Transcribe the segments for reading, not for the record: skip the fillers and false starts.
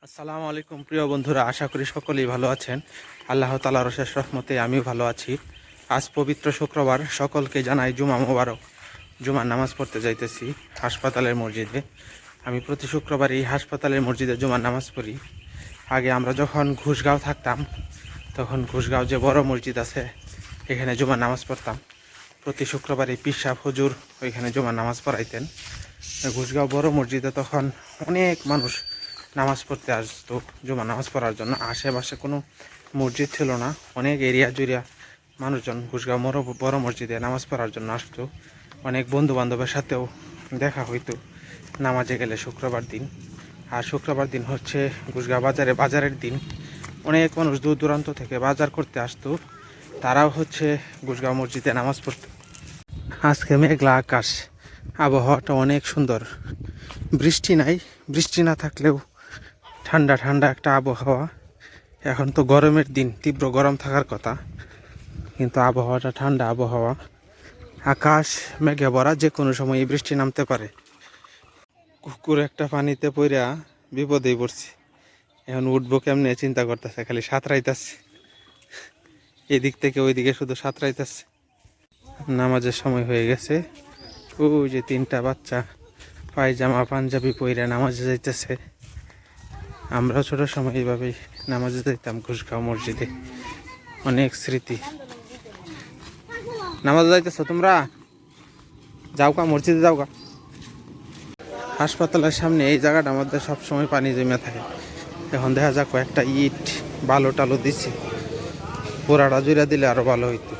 আসসালামু আলাইকুম প্রিয় বন্ধুরা, আশা করি সকলেই ভালো আছেন। আল্লাহ তাআলার অশেষ রহমতে আমিও ভালো আছি। আজ পবিত্র শুক্রবার, সকলকে জানাই জুমা মোবারক। জুমার নামাজ পড়তে যাইতেছি হাসপাতালের মসজিদে। আমি প্রতি শুক্রবার এই হাসপাতালের মসজিদে জুমার নামাজ পড়ি। আগে আমরা যখন ঘুষগাঁও থাকতাম, তখন ঘুষগাঁও যে বড় মসজিদ আছে, এখানে জুমার নামাজ পড়তাম। প্রতি শুক্রবার এই পীর সাহেব হুজুর ওইখানে জুমার নামাজ পড়াইতেন। ঘুষগাঁও বড় মসজিদে তখন অনেক মানুষ নামাজ পড়তে আসতো জুমা নামাজ পড়ার জন্য। আশেপাশে কোনো মসজিদ ছিল না, অনেক এরিয়া জুড়িয়া মানুষজন ঘুষগাঁও বড় মসজিদে নামাজ পড়ার জন্য আসতো। অনেক বন্ধু বান্ধবের সাথেও দেখা হইতো নামাজে গেলে শুক্রবার দিন। আর শুক্রবার দিন হচ্ছে ঘুষগাঁও বাজারের দিন। অনেক মানুষ দূর দূরান্ত থেকে বাজার করতে আসতো, তারাও হচ্ছে ঘুষগাঁও মসজিদে নামাজ পড়তো। আজকে মেঘলা আকাশ, আবহাওয়াটা অনেক সুন্দর। বৃষ্টি নাই, বৃষ্টি না থাকলেও ঠান্ডা ঠান্ডা একটা আবহাওয়া। এখন তো গরমের দিন, তীব্র গরম থাকার কথা, কিন্তু আবহাওয়াটা ঠান্ডা আবহাওয়া। আকাশ মেঘে ভরা, যে কোনো সময় বৃষ্টি নামতে পারে। কুকুর একটা পানিতে পড়া বিপদেই পড়ছে। এখন উঠবো কেমনে চিন্তা করতেছে, খালি সাঁতরাইতেছে এদিক থেকে ওইদিকে, শুধু সাঁতরাইতেছে। নামাজের সময় হয়ে গেছে। ওই যে তিনটা বাচ্চা পায়জামা পাঞ্জাবি পরে নামাজে যাইতেছে। আমরাও ছোটোর সময় এইভাবেই নামাজে যাইতাম ঘুষগাঁও মসজিদে। অনেক স্মৃতি। নামাজে যাইতেছ তোমরা? যাও কা, মসজিদে যাও কা। হাসপাতালের সামনে এই জায়গাটার মধ্যে সবসময় পানি জমে থাকে। এখন দেখা যাক কয়েকটা ইট বালো টালো দিচ্ছে, পোড়াটা জুড়ে দিলে আরো ভালো হইতো।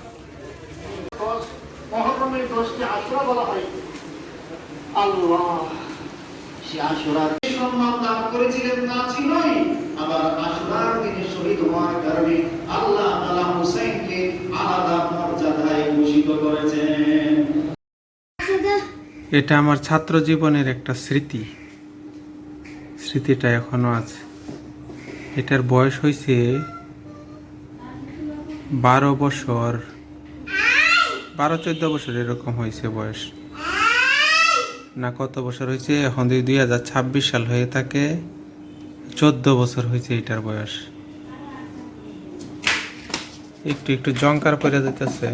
এটা আমার ছাত্র জীবনের একটা স্মৃতি। স্মৃতিটা এখনো আছে। এটার বয়স হয়েছে 12 বছর, 12-14 বছর এরকম হয়েছে বয়স, না কত বছর হয়েছে। এখন 2026 সাল হয়ে থাকে, 14 বছর হয়েছে এটার বয়স। একটু একটু জংকার পড়ে যেতেছে।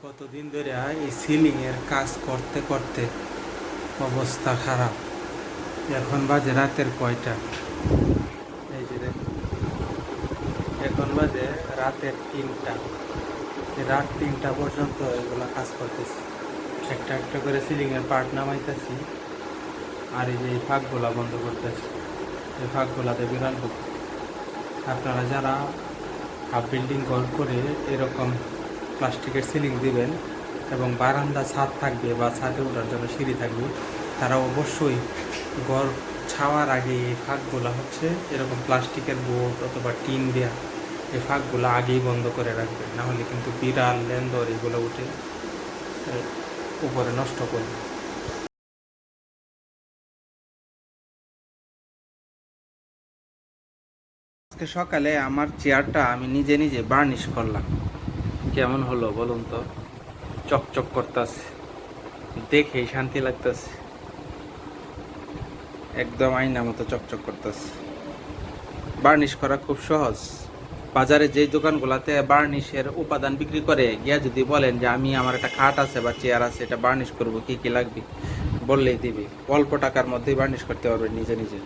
কতদিন ধরে এই সিলিং এর কাজ করতে করতে অবস্থা খারাপ। এখন বাজে রাতের কয়টা, এই যে এখন বাজে রাতের 3টা। রাত 3টা পর্যন্ত এগুলা কাজ করতেছি। একটা একটা করে সিলিং এর পার্ট নামাইতেছি, আর এই যে এই ফাঁকগুলা বন্ধ করতেছি। এই ফাঁকগুলাতে বিড়াল ঢুক। আপনারা যারা হাফ বিল্ডিং ঘর করে এরকম প্লাস্টিকের সিলিং দিবেন এবং বারান্দা ছাদ থাকবে বা ছাদে ওঠার জন্য সিঁড়ি থাকবে, তারা অবশ্যই ঘর ছাওয়ার আগে এই ফাঁকগুলা হচ্ছে এরকম প্লাস্টিকের বোর্ড অথবা টিন দেওয়া, এই ফাঁকগুলো আগেই বন্ধ করে রাখবেন। নাহলে কিন্তু বিড়াল লেন্দর এগুলো উঠে উপরে নষ্ট করবে। আজকে সকালে আমার চেয়ারটা আমি নিজে নিজে বার্নিশ করলাম। কেমন হলো বলুন তো? চকচক করতেছে, দেখেই শান্তি লাগতেছে। একদম আয়না মতো চকচক করতেছে। বার্নিশ করা খুব সহজ। বাজারে যেই দোকানগুলোতে বার্নিশের উপাদান বিক্রি করে, গিয়া যদি বলেন যে আমি আমার একটা খাট আছে বা চেয়ার আছে, এটা বার্নিশ করবো, কি কি লাগবে বললেই দিবে। অল্প টাকার মধ্যেই বার্নিশ করতে পারবেন নিজে নিজে।